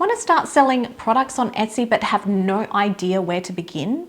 Want to start selling products on Etsy but have no idea where to begin?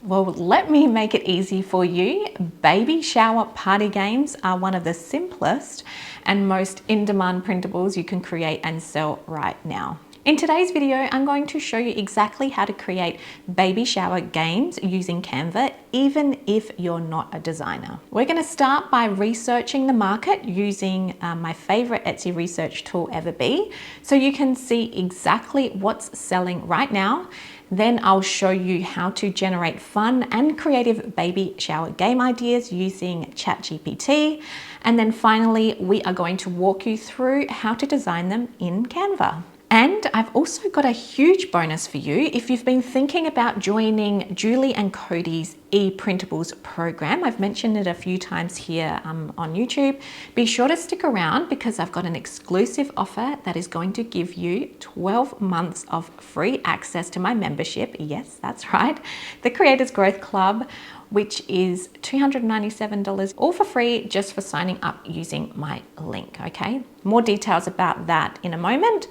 Well, let me make it easy for you. Baby shower party games are one of the simplest and most in-demand printables you can create and sell right now. In today's video, I'm going to show you exactly how to create baby shower games using Canva, even if you're not a designer. We're going to start by researching the market using my favorite Etsy research tool, EverBee, so you can see exactly what's selling right now. Then I'll show you how to generate fun and creative baby shower game ideas using ChatGPT. And then finally, we are going to walk you through how to design them in Canva. And I've also got a huge bonus for you. If you've been thinking about joining Julie and Cody's E-Printables program, I've mentioned it a few times here on YouTube, be sure to stick around because I've got an exclusive offer that is going to give you 12 months of free access to my membership. Yes, that's right. The Creators Growth Club, which is $297, all for free, just for signing up using my link, okay? More details about that in a moment.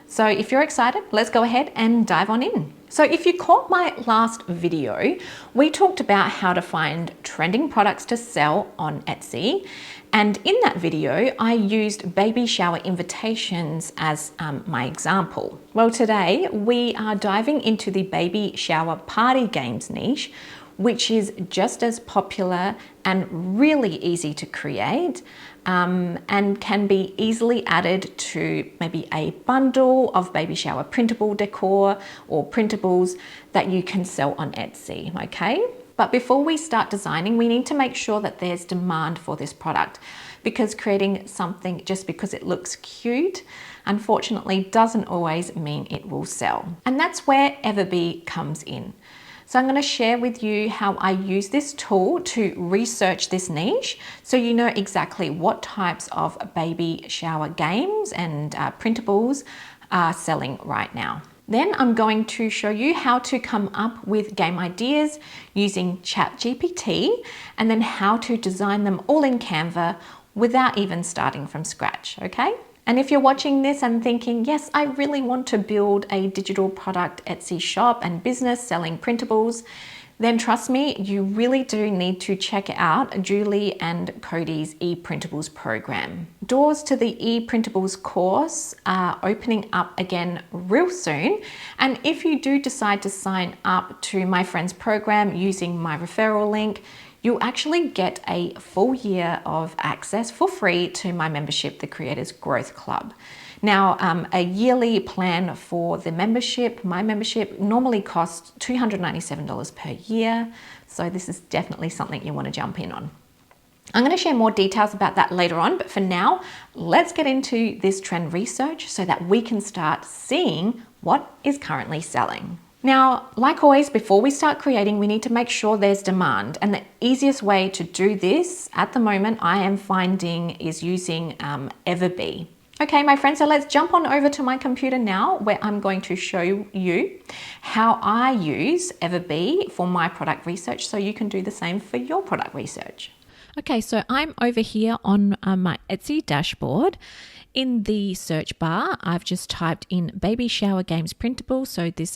So if you're excited, let's go ahead and dive on in. So if you caught my last video, we talked about how to find trending products to sell on Etsy. And in that video, I used baby shower invitations as my example. Well, today we are diving into the baby shower party games niche, which is just as popular and really easy to create, and can be easily added to maybe a bundle of baby shower printable decor or printables that you can sell on Etsy, okay? But before we start designing, we need to make sure that there's demand for this product, because creating something just because it looks cute, unfortunately, doesn't always mean it will sell. And that's where EverBee comes in. So I'm going to share with you how I use this tool to research this niche so you know exactly what types of baby shower games and printables are selling right now. Then I'm going to show you how to come up with game ideas using ChatGPT and then how to design them all in Canva without even starting from scratch, okay? And if you're watching this and thinking, yes, I really want to build a digital product Etsy shop and business selling printables, then trust me, you really do need to check out Julie and Cody's E-Printables program. Doors to the E-Printables course are opening up again real soon. And if you do decide to sign up to my friend's program using my referral link, you'll actually get a full year of access for free to my membership, the Creators Growth Club. Now, a yearly plan for the membership, my membership, normally costs $297 per year. So this is definitely something you want to jump in on. I'm going to share more details about that later on, but for now, let's get into this trend research so that we can start seeing what is currently selling. Now, like always, before we start creating, we need to make sure there's demand. And the easiest way to do this at the moment, I am finding, is using EverBee. Okay, my friends, so let's jump on over to my computer now, where I'm going to show you how I use EverBee for my product research, so you can do the same for your product research. Okay, so I'm over here on my Etsy dashboard. In the search bar, I've just typed in baby shower games printable. So this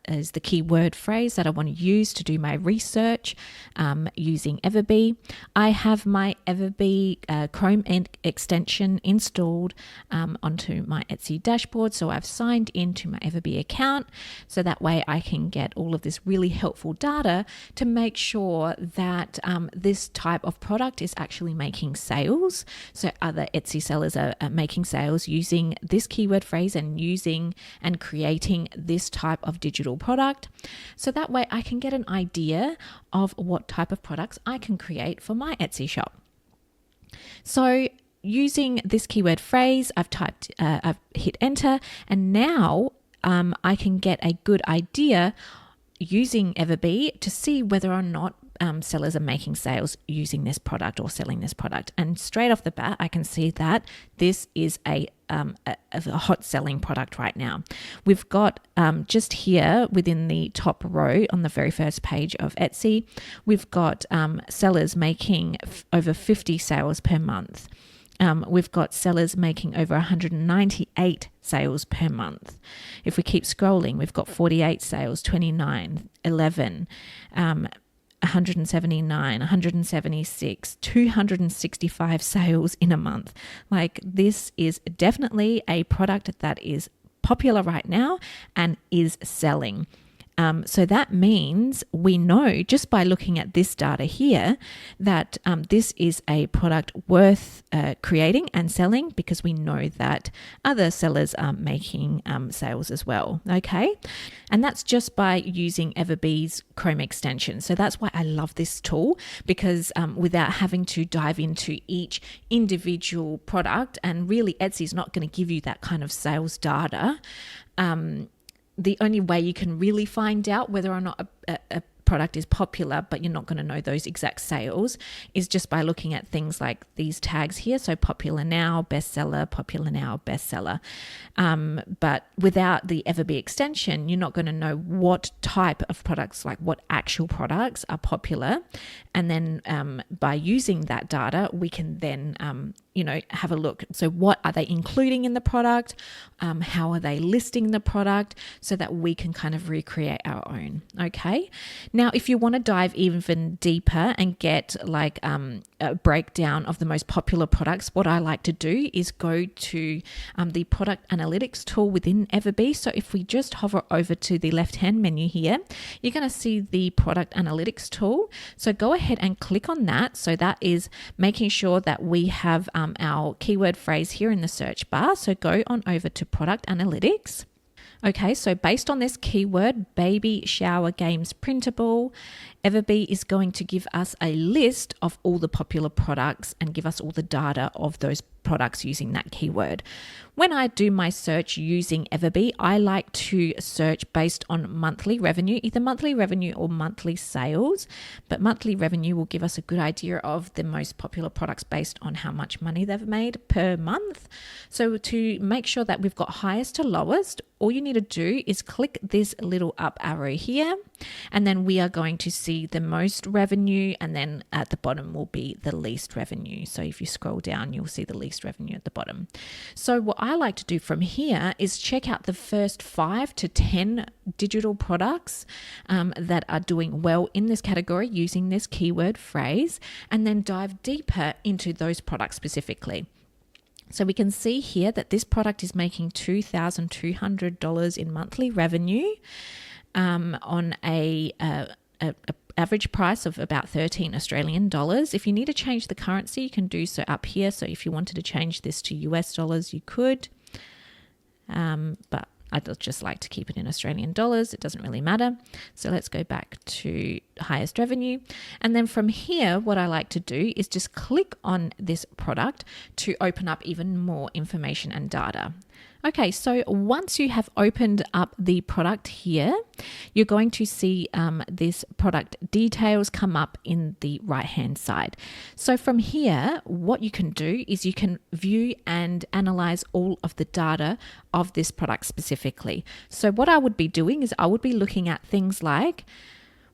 is the keyword phrase that I want to use to do my research using EverBee. I have my EverBee Chrome extension installed onto my Etsy dashboard. So I've signed into my EverBee account. So that way I can get all of this really helpful data to make sure that this type of product is actually making sales. So other Etsy sellers are making sales using this keyword phrase and using and creating this type of digital product. So that way I can get an idea of what type of products I can create for my Etsy shop. So using this keyword phrase, I've hit enter, and now I can get a good idea using EverBee to see whether or not sellers are making sales using this product or selling this product. And straight off the bat, I can see that this is a hot selling product right now. We've got just here within the top row on the very first page of Etsy, we've got sellers making over 50 sales per month. we've got sellers making over 198 sales per month. If we keep scrolling, we've got 48 sales, 29, 11, 179, 176, 265 sales in a month. Like, this is definitely a product that is popular right now and is selling. So that means we know just by looking at this data here that this is a product worth creating and selling, because we know that other sellers are making sales as well. Okay. And that's just by using EverBee's Chrome extension. So that's why I love this tool, because without having to dive into each individual product, and really Etsy is not going to give you that kind of sales data. The only way you can really find out whether or not a product is popular, but you're not going to know those exact sales, is just by looking at things like these tags here. So popular now, bestseller, popular now, bestseller. But without the EverBee extension, you're not going to know what type of products, like what actual products are popular. And then by using that data, we can then have a look. So what are they including in the product? How are they listing the product, so that we can kind of recreate our own. Okay. Now, if you want to dive even deeper and get like a breakdown of the most popular products, what I like to do is go to the product analytics tool within EverBee. So if we just hover over to the left-hand menu here, you're going to see the product analytics tool. So go ahead and click on that. So that is making sure that we have our keyword phrase here in the search bar. So go on over to product analytics. Okay, so based on this keyword, baby shower games printable, EverBee is going to give us a list of all the popular products and give us all the data of those products using that keyword. When I do my search using EverBee, I like to search based on monthly revenue, either monthly revenue or monthly sales, but monthly revenue will give us a good idea of the most popular products based on how much money they've made per month. So to make sure that we've got highest to lowest, all you need to do is click this little up arrow here, and then we are going to see the most revenue, and then at the bottom will be the least revenue. So if you scroll down, you'll see the least revenue at the bottom. So what I like to do from here is check out the first 5 to 10 digital products that are doing well in this category using this keyword phrase, and then dive deeper into those products specifically. So we can see here that this product is making $2,200 in monthly revenue on a average price of about 13 Australian dollars. If you need to change the currency, you can do so up here. So if you wanted to change this to US dollars, you could. But I'd just like to keep it in Australian dollars. It doesn't really matter. So let's go back to highest revenue. And then from here, what I like to do is just click on this product to open up even more information and data. Okay, so once you have opened up the product here, you're going to see this product details come up in the right-hand side. So from here, what you can do is you can view and analyze all of the data of this product specifically. So what I would be doing is I would be looking at things like,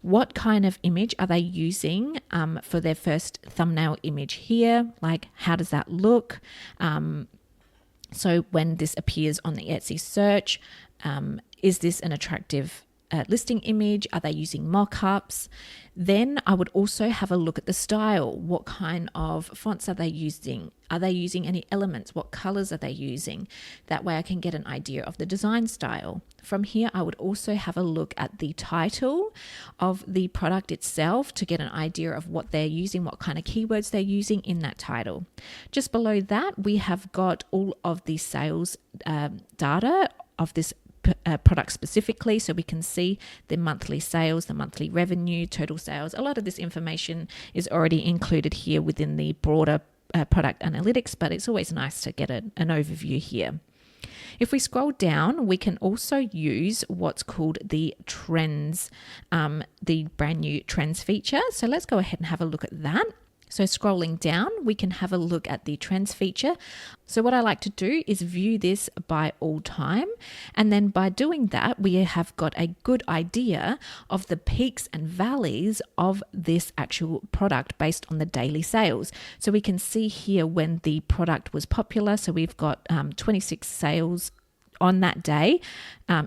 what kind of image are they using for their first thumbnail image here? Like, how does that look? So when this appears on the Etsy search, is this an attractive listing image? Are they using mock-ups? Then I would also have a look at the style. What kind of fonts are they using? Are they using any elements? What colors are they using? That way I can get an idea of the design style. From here, I would also have a look at the title of the product itself to get an idea of what they're using, what kind of keywords they're using in that title. Just below that, we have got all of the sales data of this product specifically, so we can see the monthly sales, the monthly revenue, total sales. A lot of this information is already included here within the broader product analytics, but it's always nice to get an overview here. If we scroll down, we can also use what's called the trends, the brand new trends feature. So let's go ahead and have a look at that. So scrolling down, we can have a look at the trends feature. So what I like to do is view this by all time. And then by doing that, we have got a good idea of the peaks and valleys of this actual product based on the daily sales. So we can see here when the product was popular. So we've got 26 sales on that day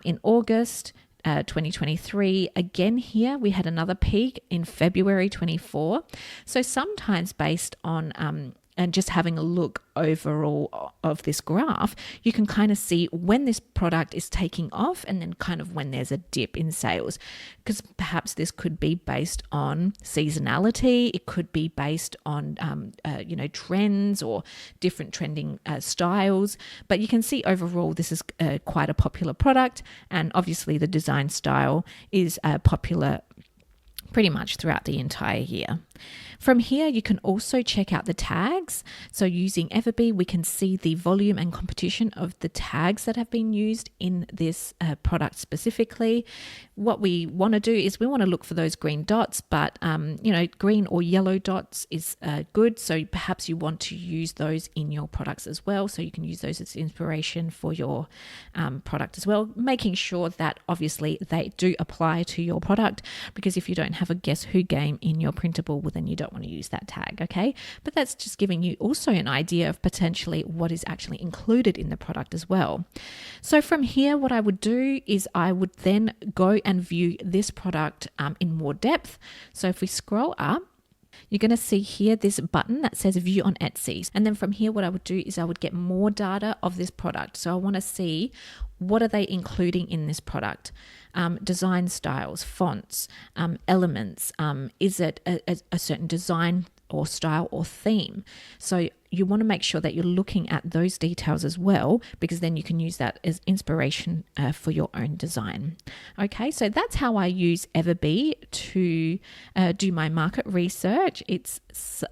in August 2023. Again, here we had another peak in February 24. So sometimes based on and just having a look overall of this graph, you can kind of see when this product is taking off and then kind of when there's a dip in sales, because perhaps this could be based on seasonality. It could be based on trends or different trending styles, but you can see overall this is quite a popular product, and obviously the design style is popular pretty much throughout the entire year. From here, you can also check out the tags. So using EverBee, we can see the volume and competition of the tags that have been used in this product specifically. What we want to do is we want to look for those green dots, but green or yellow dots is good. So perhaps you want to use those in your products as well. So you can use those as inspiration for your product as well, making sure that obviously they do apply to your product, because if you don't have a guess who game in your printable, well, then you don't want to use that tag, okay? But that's just giving you also an idea of potentially what is actually included in the product as well. So from here, what I would do is I would then go and view this product in more depth. So if we scroll up, you're going to see here this button that says view on Etsy. And then from here, what I would do is I would get more data of this product. So I want to see what are they including in this product? Design styles, fonts, elements. Is it a certain design or style or theme? So you want to make sure that you're looking at those details as well, because then you can use that as inspiration for your own design. Okay, so that's how I use EverBee to do my market research. It's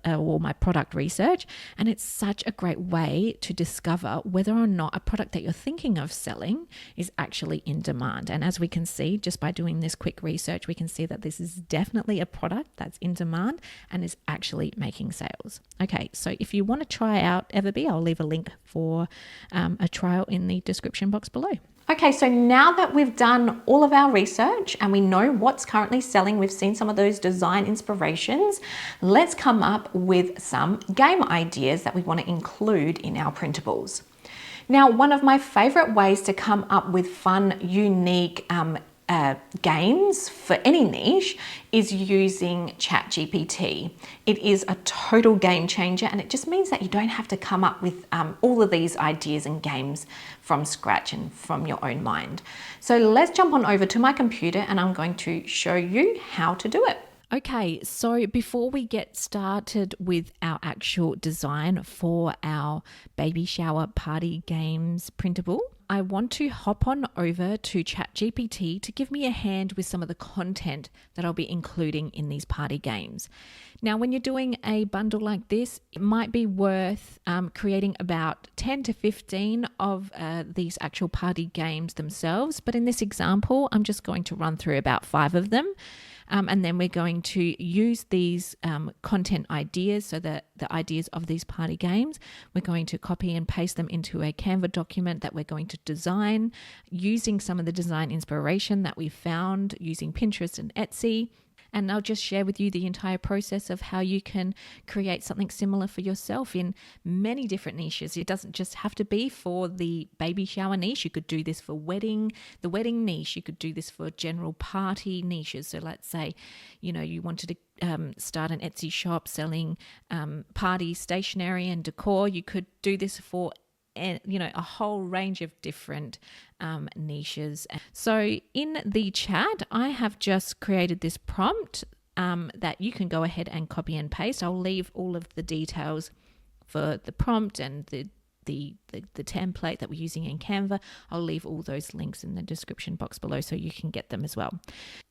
or my product research, and it's such a great way to discover whether or not a product that you're thinking of selling is actually in demand. And as we can see, just by doing this quick research, we can see that this is definitely a product that's in demand and is actually making sales. Okay, so if you want to try out EverBee, I'll leave a link for a trial in the description box below. Okay, so now that we've done all of our research and we know what's currently selling, we've seen some of those design inspirations, let's come up with some game ideas that we want to include in our printables. Now, one of my favorite ways to come up with fun, unique games for any niche is using ChatGPT. It is a total game changer, and it just means that you don't have to come up with all of these ideas and games from scratch and from your own mind. So let's jump on over to my computer and I'm going to show you how to do it. Okay, so before we get started with our actual design for our baby shower party games printable, I want to hop on over to ChatGPT to give me a hand with some of the content that I'll be including in these party games. Now, when you're doing a bundle like this, it might be worth creating about 10 to 15 of these actual party games themselves. But in this example, I'm just going to run through about 5 of them. And then we're going to use these content ideas, so the ideas of these party games, we're going to copy and paste them into a Canva document that we're going to design using some of the design inspiration that we found using Pinterest and Etsy. And I'll just share with you the entire process of how you can create something similar for yourself in many different niches. It doesn't just have to be for the baby shower niche. You could do this for the wedding niche. You could do this for general party niches. So let's say, you wanted to start an Etsy shop selling party stationery and decor. You could do this for a whole range of different niches. So in the chat, I have just created this prompt that you can go ahead and copy and paste. I'll leave all of the details for the prompt and the the template that we're using in Canva. I'll leave all those links in the description box below so you can get them as well.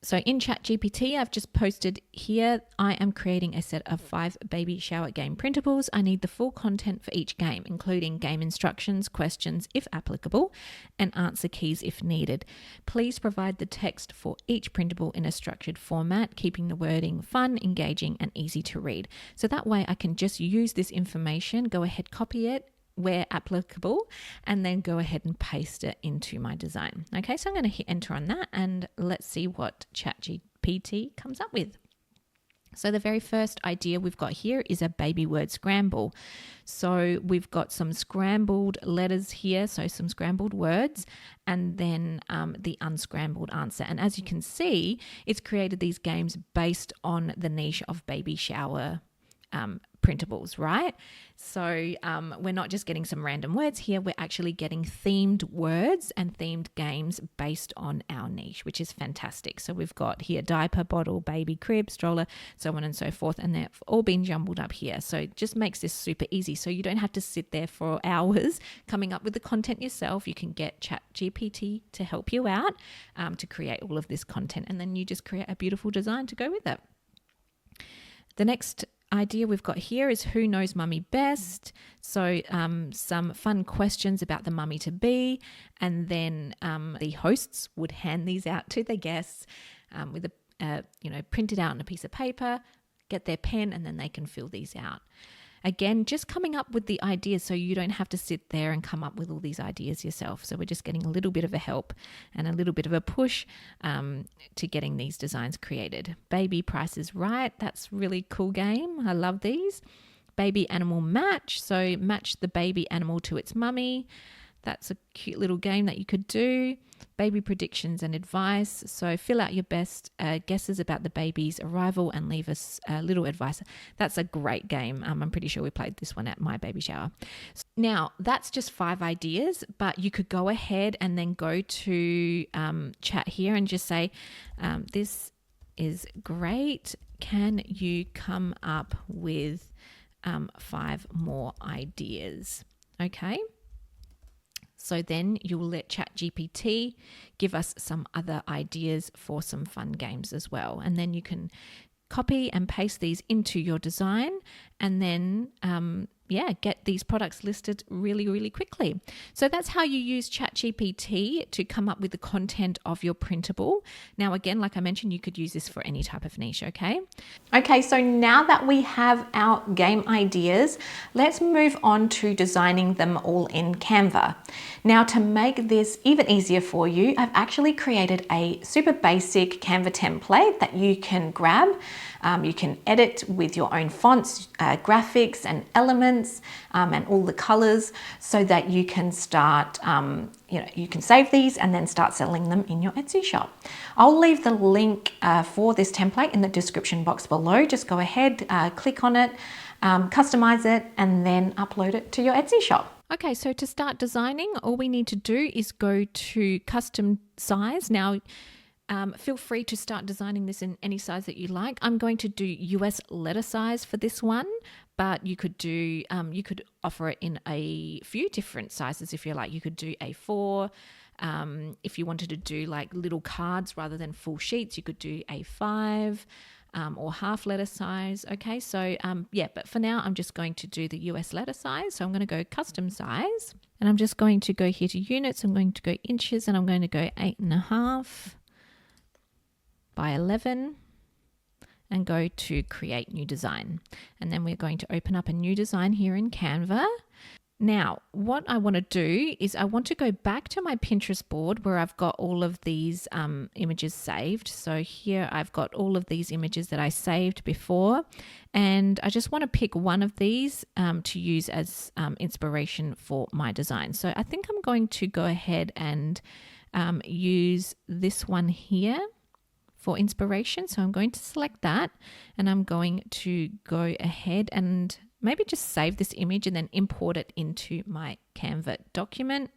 So in ChatGPT, I've just posted here, I am creating a set of 5 baby shower game printables. I need the full content for each game, including game instructions, questions if applicable, and answer keys if needed. Please provide the text for each printable in a structured format, keeping the wording fun, engaging, and easy to read. So that way I can just use this information, go ahead, copy it where applicable, and then go ahead and paste it into my design. Okay, so I'm going to hit enter on that, and let's see what ChatGPT comes up with. So the very first idea we've got here is a baby word scramble. So we've got some scrambled letters here, so some scrambled words, and then the unscrambled answer. And as you can see, it's created these games based on the niche of baby shower printables, right? So we're not just getting some random words here, we're actually getting themed words and themed games based on our niche, which is fantastic. So we've got here diaper, bottle, baby, crib, stroller, so on and so forth, and they've all been jumbled up here. So it just makes this super easy. So you don't have to sit there for hours coming up with the content yourself. You can get ChatGPT to help you out to create all of this content, and then you just create a beautiful design to go with it. The next idea we've got here is who knows mummy best. So some fun questions about the mummy to be, and then the hosts would hand these out to their guests with a printed out on a piece of paper, get their pen, and then they can fill these out. Again, just coming up with the ideas so you don't have to sit there and come up with all these ideas yourself. So we're just getting a little bit of a help and a little bit of a push to getting these designs created. Baby Price is Right. That's a really cool game. I love these. Baby Animal Match. So match the baby animal to its mummy. That's a cute little game that you could do. Baby Predictions and Advice. So fill out your best guesses about the baby's arrival and leave us a little advice. That's a great game. I'm pretty sure we played this one at my baby shower. Now, that's just 5 ideas, but you could go ahead and then go to chat here and just say, this is great. Can you come up with 5 more ideas? Okay. So then you'll let ChatGPT give us some other ideas for some fun games as well. And then you can copy and paste these into your design, and then get these products listed really, really quickly. So that's how you use ChatGPT to come up with the content of your printable. Now, again, like I mentioned, you could use this for any type of niche, okay? Okay, so now that we have our game ideas, let's move on to designing them all in Canva. Now, to make this even easier for you, I've actually created a super basic Canva template that you can grab. You can edit with your own fonts, graphics and elements, and all the colors, so that you can start, you can save these and then start selling them in your Etsy shop. I'll leave the link for this template in the description box below. Just go ahead, click on it, customize it, and then upload it to your Etsy shop. Okay, so to start designing, all we need to do is go to custom size. Now, feel free to start designing this in any size that you like. I'm going to do US letter size for this one, but you could do, you could offer it in a few different sizes if you like. You could do A4. If you wanted to do like little cards rather than full sheets, you could do A5 or half letter size. Okay, so but for now, I'm just going to do the US letter size. So I'm going to go custom size, and I'm just going to go here to units. I'm going to go inches, and I'm going to go 8.5 by 11 and go to create new design. And then we're going to open up a new design here in Canva. Now, what I want to do is I want to go back to my Pinterest board where I've got all of these images saved. So here I've got all of these images that I saved before, and I just want to pick one of these to use as inspiration for my design. So I think I'm going to go ahead and use this one here for inspiration. So I'm going to select that, and I'm going to go ahead and maybe just save this image and then import it into my Canva document.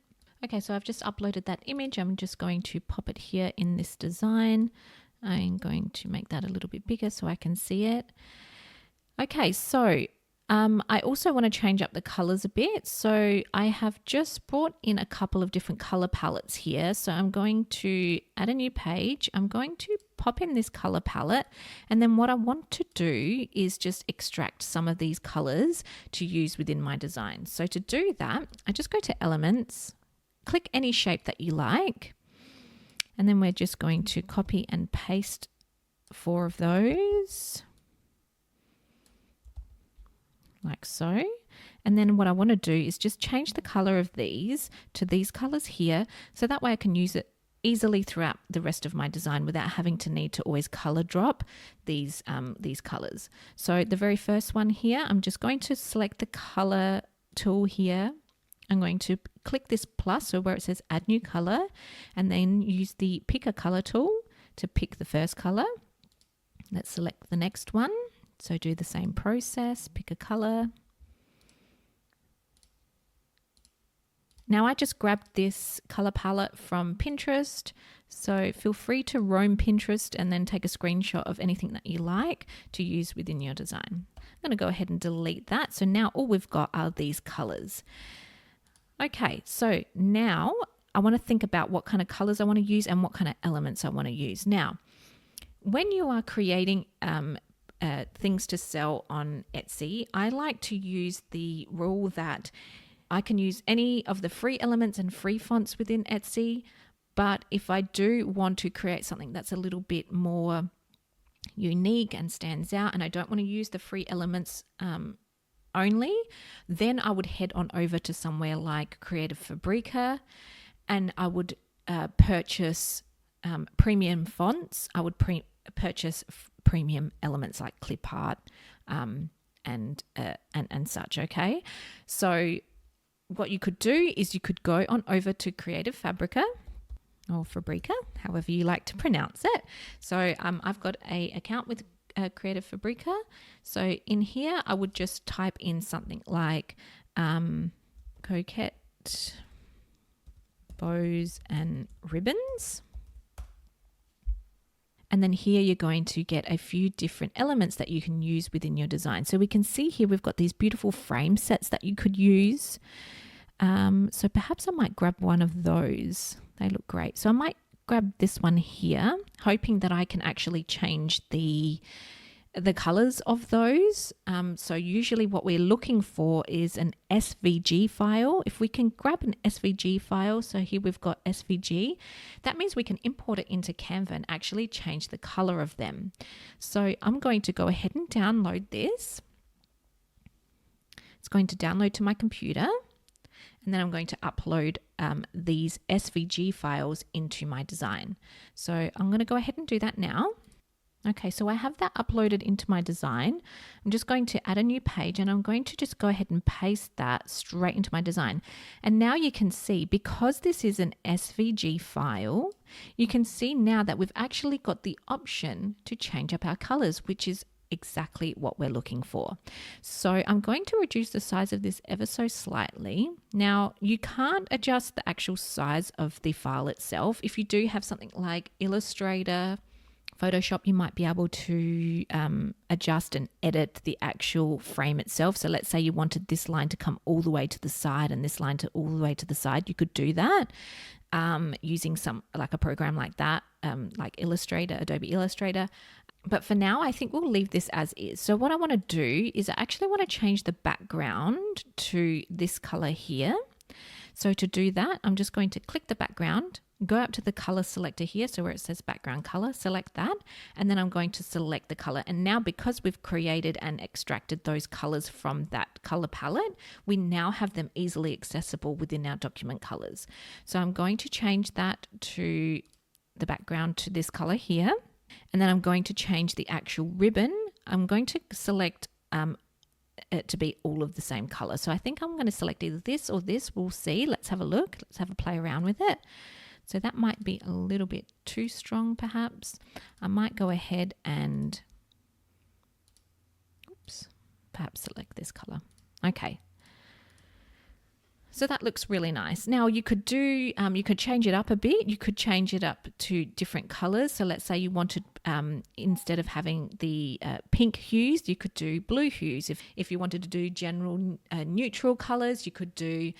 Okay, so I've just uploaded that image. I'm just going to pop it here in this design. I'm going to make that a little bit bigger so I can see it. Okay, so I also want to change up the colors a bit. So I have just brought in a couple of different color palettes here. So I'm going to add a new page. I'm going to pop in this color palette. And then what I want to do is just extract some of these colors to use within my design. So to do that, I just go to Elements, click any shape that you like. And then we're just going to copy and paste 4 of those. Like so. And then what I want to do is just change the color of these to these colors here. So that way I can use it easily throughout the rest of my design without having to need to always color drop these colors. So the very first one here, I'm just going to select the color tool here. I'm going to click this plus, so where it says add new color, and then use the pick a color tool to pick the first color. Let's select the next one. So do the same process, pick a color. Now I just grabbed this color palette from Pinterest. So feel free to roam Pinterest and then take a screenshot of anything that you like to use within your design. I'm going to go ahead and delete that. So now all we've got are these colors. Okay, so now I want to think about what kind of colors I want to use and what kind of elements I want to use. Now, when you are creating things to sell on Etsy, I like to use the rule that I can use any of the free elements and free fonts within Etsy, but if I do want to create something that's a little bit more unique and stands out, and I don't want to use the free elements only, then I would head on over to somewhere like Creative Fabrica, and I would purchase premium fonts. I would purchase premium elements like clip art and such. Okay, so what you could do is you could go on over to Creative Fabrica or Fabrica, however you like to pronounce it. So I've got an account with Creative Fabrica. So in here, I would just type in something like coquette bows and ribbons. And then here you're going to get a few different elements that you can use within your design. So we can see here we've got these beautiful frame sets that you could use. So perhaps I might grab one of those. They look great. So I might grab this one here, hoping that I can actually change the colors of those. So usually what we're looking for is an SVG file. If we can grab an SVG file, so here we've got SVG, that means we can import it into Canva and actually change the color of them. So I'm going to go ahead and download this. It's going to download to my computer, and then I'm going to upload these SVG files into my design. So I'm going to go ahead and do that now. Okay, so I have that uploaded into my design. I'm just going to add a new page, and I'm going to just go ahead and paste that straight into my design. And now you can see, because this is an SVG file, you can see now that we've actually got the option to change up our colors, which is exactly what we're looking for. So I'm going to reduce the size of this ever so slightly. Now, you can't adjust the actual size of the file itself. If you do have something like Illustrator, Photoshop, you might be able to adjust and edit the actual frame itself. So let's say you wanted this line to come all the way to the side and this line to all the way to the side. You could do that using a program like that, like Illustrator, Adobe Illustrator. But for now, I think we'll leave this as is. So what I want to do is I actually want to change the background to this color here. So to do that, I'm just going to click the background, go up to the color selector here. So where it says background color, select that. And then I'm going to select the color. And now because we've created and extracted those colors from that color palette, we now have them easily accessible within our document colors. So I'm going to change that to the background to this color here. And then I'm going to change the actual ribbon. I'm going to select it to be all of the same color. So I think I'm going to select either this or this. We'll see. Let's have a look. Let's have a play around with it. So that might be a little bit too strong perhaps. I might go ahead and perhaps select this color. Okay. So that looks really nice. Now you could do, you could change it up a bit. You could change it up to different colors. So let's say you wanted, instead of having the pink hues, you could do blue hues. If you wanted to do general neutral colors, you could do,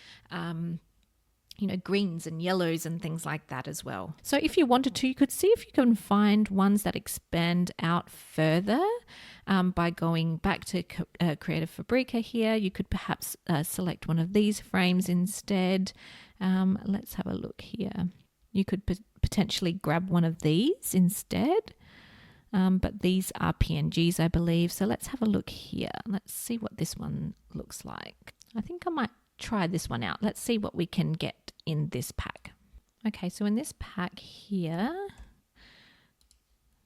greens and yellows and things like that as well. So if you wanted to, you could see if you can find ones that expand out further by going back to Creative Fabrica here. You could perhaps select one of these frames instead. Let's have a look here. You could potentially grab one of these instead. But these are PNGs, I believe. So let's have a look here. Let's see what this one looks like. I think I might try this one out. Let's see what we can get in this pack. Okay, so in this pack here,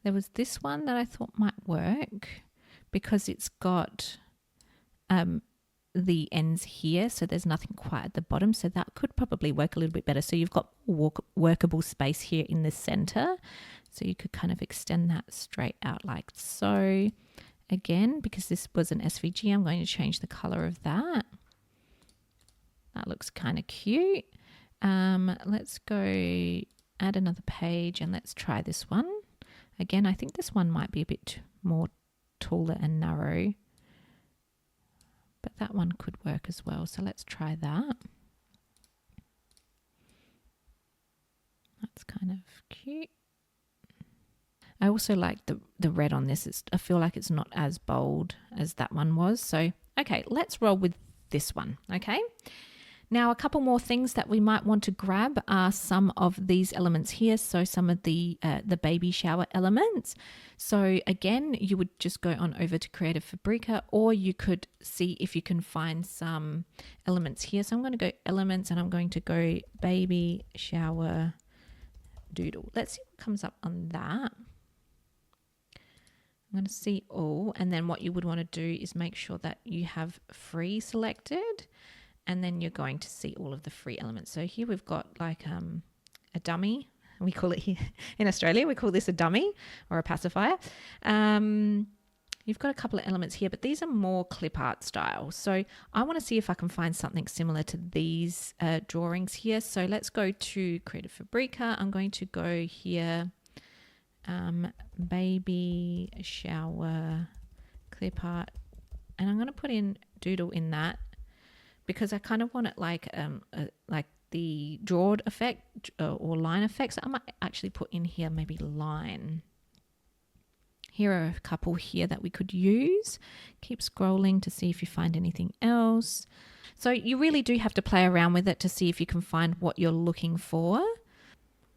there was this one that I thought might work because it's got the ends here, so there's nothing quite at the bottom, so that could probably work a little bit better. So you've got workable space here in the center, so you could kind of extend that straight out like so. Again, because this was an SVG, I'm going to change the color of that. That looks kind of cute. Let's go add another page and let's try this one. Again, I think this one might be a bit more taller and narrow, but that one could work as well. So let's try that. That's kind of cute. I also like the red on this. I feel like it's not as bold as that one was. So, okay, let's roll with this one, okay? Now, a couple more things that we might want to grab are some of these elements here. So some of the baby shower elements. So again, you would just go on over to Creative Fabrica, or you could see if you can find some elements here. So I'm going to go elements and I'm going to go baby shower doodle. Let's see what comes up on that. I'm going to see all, and then what you would want to do is make sure that you have free selected. And then you're going to see all of the free elements. So here we've got like a dummy. We call it here in Australia, we call this a dummy or a pacifier. You've got a couple of elements here, but these are more clip art style. So I want to see if I can find something similar to these drawings here. So let's go to Creative Fabrica. I'm going to go here, baby shower clip art. And I'm going to put in doodle in that, because I kind of want it like the drawed effect or line effect. So I might actually put in here maybe line. Here are a couple here that we could use. Keep scrolling to see if you find anything else. So you really do have to play around with it to see if you can find what you're looking for.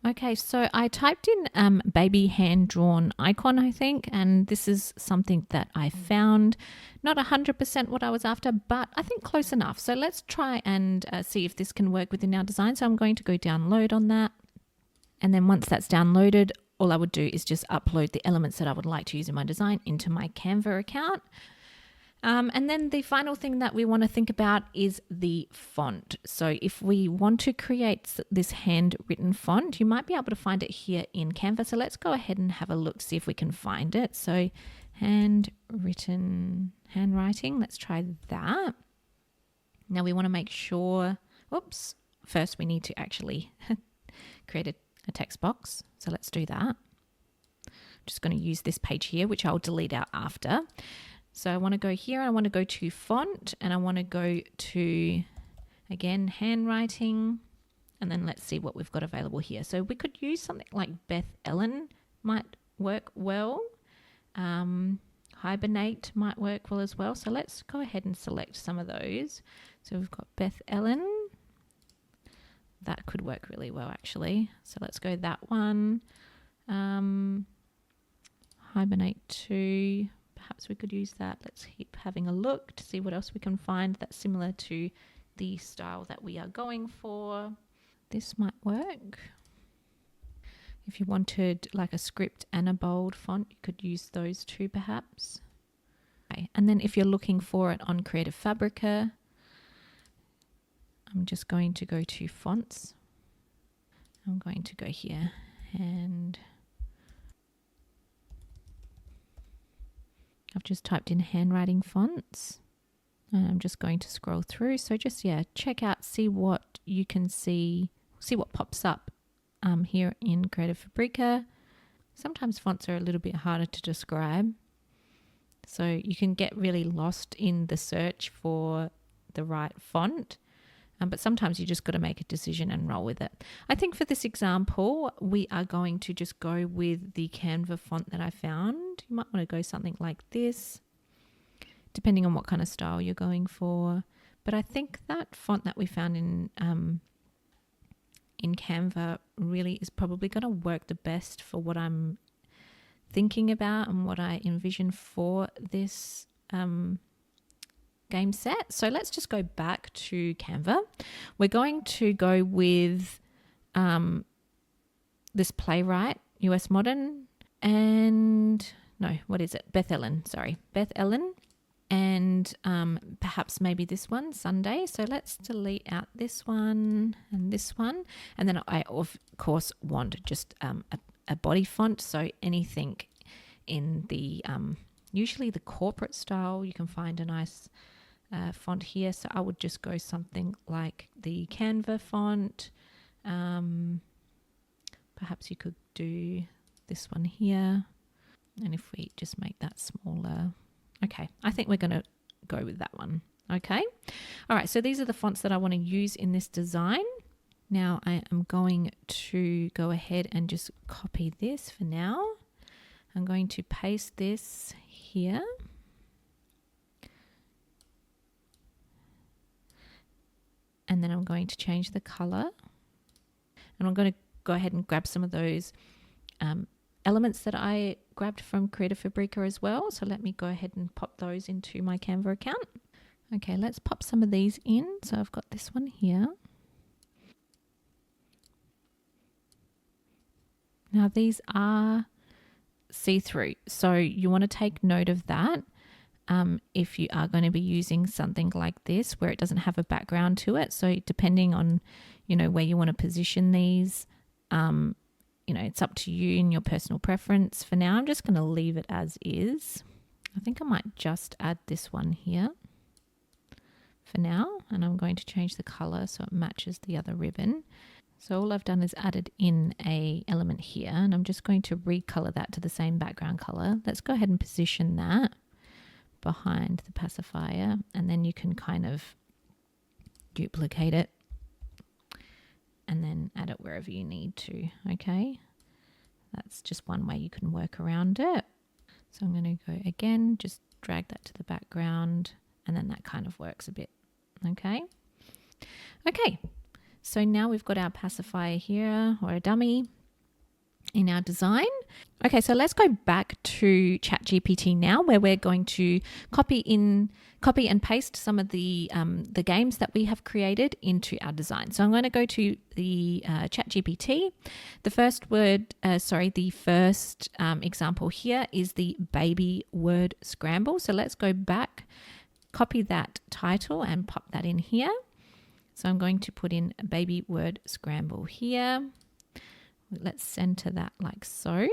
Okay, so I typed in baby hand-drawn icon, I think, and this is something that I found. Not 100% what I was after, but I think close enough. So let's try and see if this can work within our design. So I'm going to go download on that. And then once that's downloaded, all I would do is just upload the elements that I would like to use in my design into my Canva account. And then the final thing that we want to think about is the font. So if we want to create this handwritten font, you might be able to find it here in Canva. So let's go ahead and have a look, see if we can find it. So handwriting, let's try that. Now we want to make sure, first we need to actually create a text box. So let's do that. I'm just going to use this page here, which I'll delete out after. So I want to go here, I want to go to font, and I want to go to, again, handwriting, and then let's see what we've got available here. So we could use something like Beth Ellen might work well. Hibernate might work well as well. So let's go ahead and select some of those. So we've got Beth Ellen. That could work really well, actually. So let's go that one. Hibernate 2. Perhaps we could use that. Let's keep having a look to see what else we can find that's similar to the style that we are going for. This might work. If you wanted like a script and a bold font, you could use those two perhaps. Okay. And then if you're looking for it on Creative Fabrica, I'm just going to go to fonts. I'm going to go here and I've just typed in handwriting fonts. And I'm just going to scroll through. So just, yeah, check out, see what you can see what pops up here in Creative Fabrica. Sometimes fonts are a little bit harder to describe. So you can get really lost in the search for the right font. But sometimes you just got to make a decision and roll with it. I think for this example, we are going to just go with the Canva font that I found. You might want to go something like this, depending on what kind of style you're going for. But I think that font that we found in Canva really is probably going to work the best for what I'm thinking about and what I envision for this game set. So let's just go back to Canva. We're going to go with this Playwright, US Modern, and no, what is it? Beth Ellen, and perhaps maybe this one, Sunday. So let's delete out this one, and then I of course want just a body font, so anything in the usually the corporate style. You can find a nice font here, so I would just go something like the Canva font. Perhaps you could do this one here, and if we just make that smaller. Okay, I think we're going to go with that one. Okay, all right, so these are the fonts that I want to use in this design. Now I am going to go ahead and just copy this for now. I'm going to paste this here. And then I'm going to change the color. And I'm going to go ahead and grab some of those elements that I grabbed from Creative Fabrica as well. So let me go ahead and pop those into my Canva account. Okay, let's pop some of these in. So I've got this one here. Now these are see-through, so you want to take note of that. If you are going to be using something like this where it doesn't have a background to it. So depending on, where you want to position these, it's up to you and your personal preference. For now, I'm just going to leave it as is. I think I might just add this one here for now, and I'm going to change the color so it matches the other ribbon. So all I've done is added in a element here, and I'm just going to recolor that to the same background color. Let's go ahead and position that behind the pacifier, and then you can kind of duplicate it and then add it wherever you need to. Okay, that's just one way you can work around it. So I'm going to go again, just drag that to the background, and then that kind of works a bit. Okay, so now we've got our pacifier here, or a dummy, in our design. Okay, so let's go back to ChatGPT now, where we're going to copy and paste some of the games that we have created into our design. So I'm going to go to the ChatGPT. The first example here is the baby word scramble. So let's go back, copy that title and pop that in here. So I'm going to put in a baby word scramble here. Let's center that like so.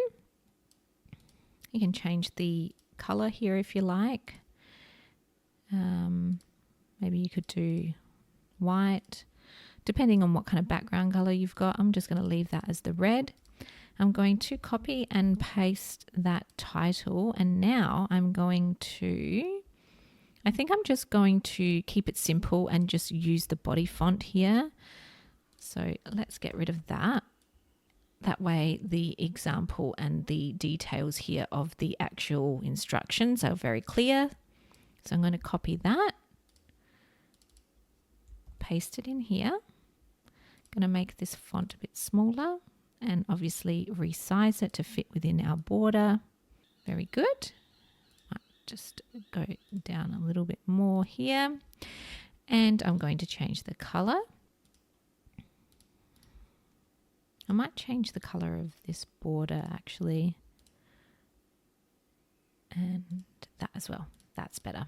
You can change the color here if you like. Maybe you could do white, depending on what kind of background color you've got. I'm just going to leave that as the red. I'm going to copy and paste that title, and now I'm going to, I think I'm just going to keep it simple and just use the body font here. So let's get rid of that. That way the example and the details here of the actual instructions are very clear. So I'm going to copy that, paste it in here. I'm going to make this font a bit smaller and obviously resize it to fit within our border. Very good. Just go down a little bit more here, and I'm going to change the color. I might change the color of this border actually, and that as well. That's better.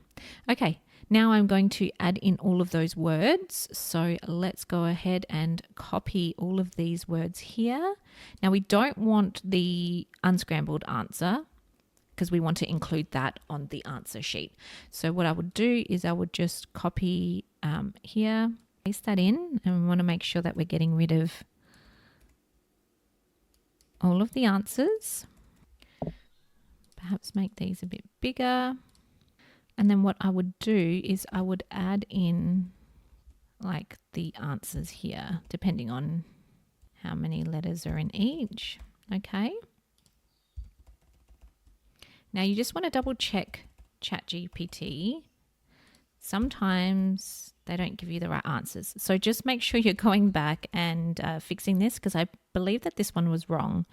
Okay, now I'm going to add in all of those words. So let's go ahead and copy all of these words here. Now we don't want the unscrambled answer. because we want to include that on the answer sheet. So what I would do is I would just copy here, paste that in, and we want to make sure that we're getting rid of all of the answers. Perhaps make these a bit bigger. And then what I would do is I would add in like the answers here, depending on how many letters are in each. Okay. Now you just want to double check ChatGPT. Sometimes they don't give you the right answers. So just make sure you're going back and fixing this, because I believe that this one was wrong.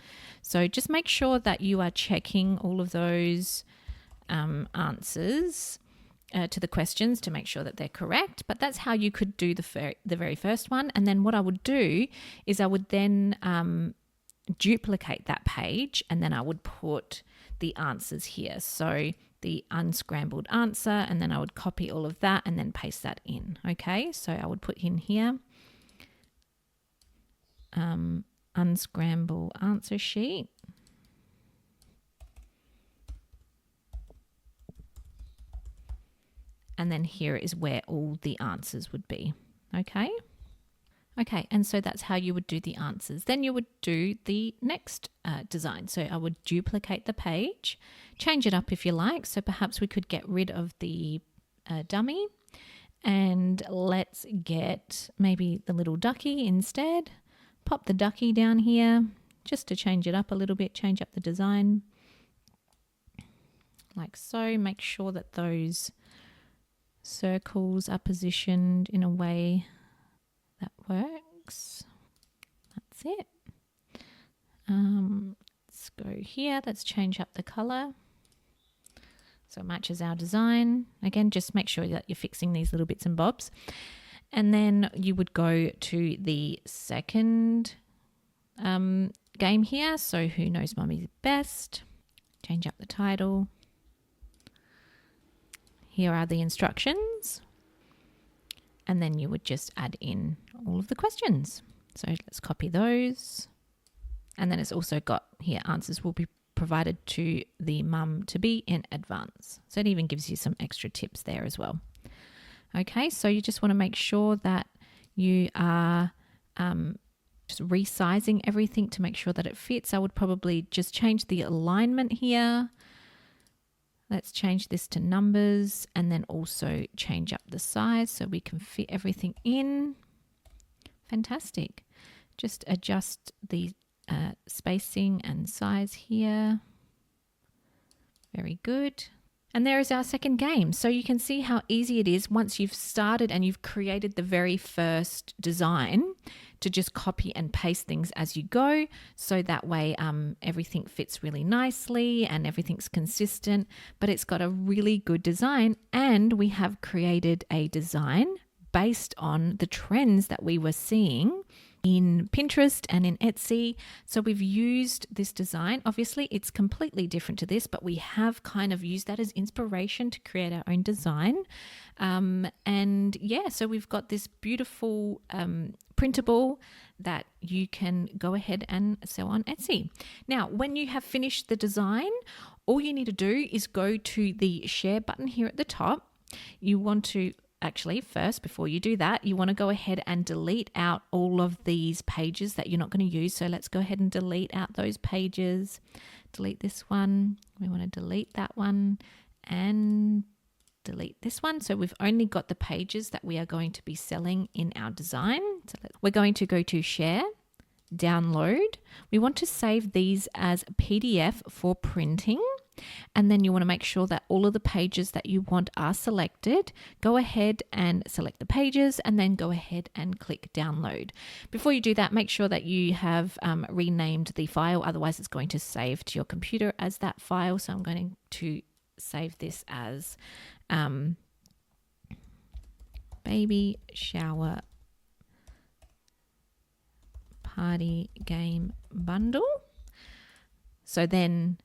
So just make sure that you are checking all of those answers to the questions to make sure that they're correct. But that's how you could do the very first one. And then what I would do is I would then duplicate that page, and then I would put the answers here. So the unscrambled answer, and then I would copy all of that and then paste that in. Okay, so I would put in here unscramble answer sheet. And then here is where all the answers would be. Okay. Okay, and so that's how you would do the answers. Then you would do the next design. So I would duplicate the page, change it up if you like. So perhaps we could get rid of the dummy, and let's get maybe the little ducky instead. Pop the ducky down here just to change it up a little bit, change up the design like so. Make sure that those circles are positioned in a way that works. That's it. Let's go here. Let's change up the color so it matches our design. Again, just make sure that you're fixing these little bits and bobs. And then you would go to the second game here. So Who Knows Mummy's Best? Change up the title. Here are the instructions. And then you would just add in all of the questions. So let's copy those. And then it's also got here, answers will be provided to the mum to be in advance. So it even gives you some extra tips there as well. Okay, so you just want to make sure that you are just resizing everything to make sure that it fits. I would probably just change the alignment here. Let's change this to numbers, and then also change up the size so we can fit everything in. Fantastic. Just adjust the spacing and size here. Very good. And there is our second game. So you can see how easy it is once you've started and you've created the very first design to just copy and paste things as you go. So that way everything fits really nicely and everything's consistent, but it's got a really good design, and we have created a design based on the trends that we were seeing in Pinterest and in Etsy. So we've used this design. Obviously, it's completely different to this, but we have kind of used that as inspiration to create our own design. And yeah, so we've got this beautiful printable that you can go ahead and sell on Etsy. Now, when you have finished the design, all you need to do is go to the share button here at the top. You want to Actually, first, before you do that, you want to go ahead and delete out all of these pages that you're not going to use. So let's go ahead and delete out those pages. Delete this one. We want to delete that one and delete this one. So we've only got the pages that we are going to be selling in our design. So we're going to go to share, download. We want to save these as PDF for printing. And then you want to make sure that all of the pages that you want are selected. Go ahead and select the pages and then go ahead and click download. Before you do that, make sure that you have renamed the file. Otherwise, it's going to save to your computer as that file. So I'm going to save this as baby shower party game bundle. So then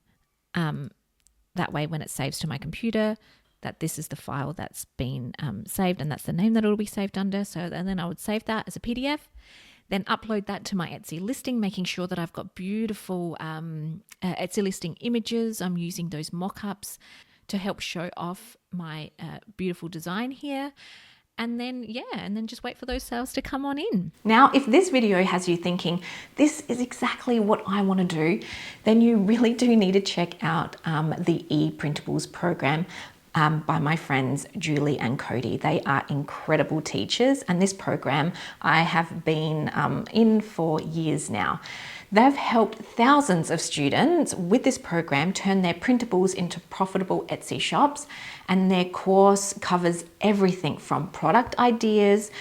that way when it saves to my computer, that this is the file that's been saved, and that's the name that it'll be saved under. So and then I would save that as a PDF. then upload that to my Etsy listing, making sure that I've got beautiful Etsy listing images. I'm using those mock-ups to help show off my beautiful design here. And then just wait for those sales to come on in. Now, if this video has you thinking, this is exactly what I want to do, then you really do need to check out the E-Printables program by my friends Julie and Cody. They are incredible teachers, and this program I have been in for years now. They've helped thousands of students with this program turn their printables into profitable Etsy shops, and their course covers everything from product ideas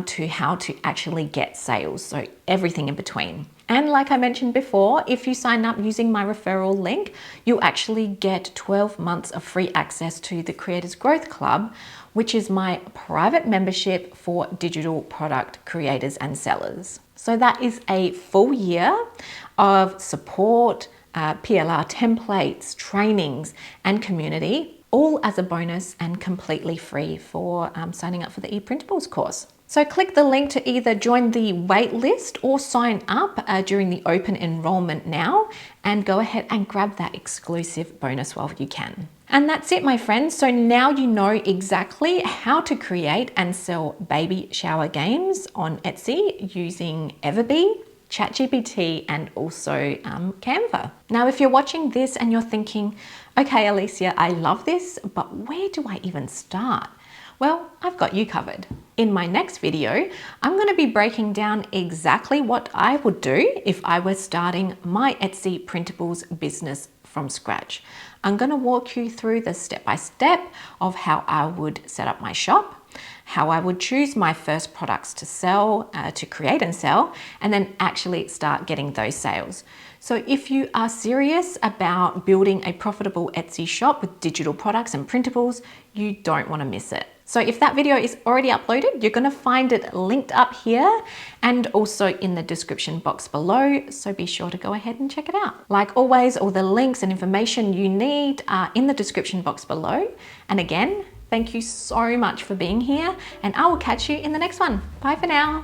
to how to actually get sales, so everything in between. And like I mentioned before, if you sign up using my referral link, you'll actually get 12 months of free access to the Creators Growth Club, which is my private membership for digital product creators and sellers. So that is a full year of support, PLR templates, trainings, and community, all as a bonus and completely free for signing up for the E-Printables course. So click the link to either join the wait list or sign up during the open enrollment now, and go ahead and grab that exclusive bonus while you can. And that's it, my friends. So now you know exactly how to create and sell baby shower games on Etsy using EverBee, ChatGPT, and also Canva. Now, if you're watching this and you're thinking, okay, Alicia, I love this, but where do I even start? Well, I've got you covered. In my next video, I'm going to be breaking down exactly what I would do if I were starting my Etsy Printables business from scratch. I'm going to walk you through the step-by-step of how I would set up my shop, how I would choose my first products to sell, to create and sell, and then actually start getting those sales. So if you are serious about building a profitable Etsy shop with digital products and printables, you don't want to miss it. So if that video is already uploaded, you're going to find it linked up here and also in the description box below. So be sure to go ahead and check it out. Like always, all the links and information you need are in the description box below. And again, thank you so much for being here, and I will catch you in the next one. Bye for now.